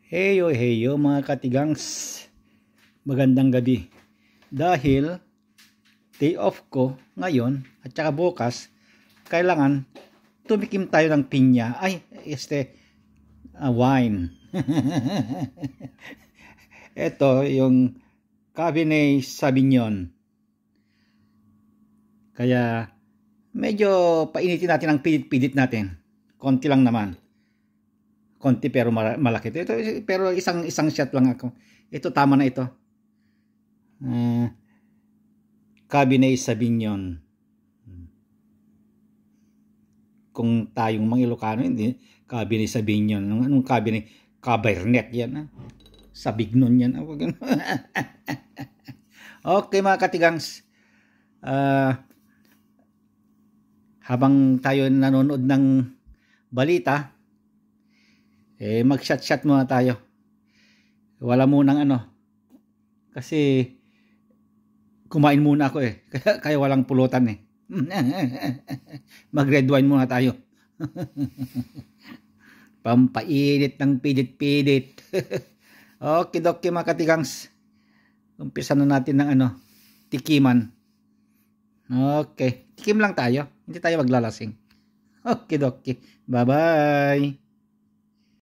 Heyo heyo mga katigangs, magandang gabi. Dahil day off ko ngayon at saka bukas, kailangan tumikim tayo ng pinya. Wine. Ito yung Cabernet Sauvignon. Kaya medyo painitin natin ang pilit-pilit natin. Konti lang naman. Konti pero malaki ito. Pero isang shot lang ako. Ito tama na ito. Cabernet Sauvignon. Kung tayong mga Ilocano, hindi Cabernet Sauvignon. Anong Cabernet? Cabernet yan. Sauvignon yan. Okay mga katigangs. Habang tayo nanonood ng balita, mag-shot muna tayo. Wala munang kasi kumain muna ako kaya walang pulutan Mag-red wine muna tayo. Pampainit ng pilit-pilit. Okay mga katigangs. Umpisa na natin ng tikiman. Okay, tikim lang tayo. Hindi tayo maglalasing. Okay. Bye-bye.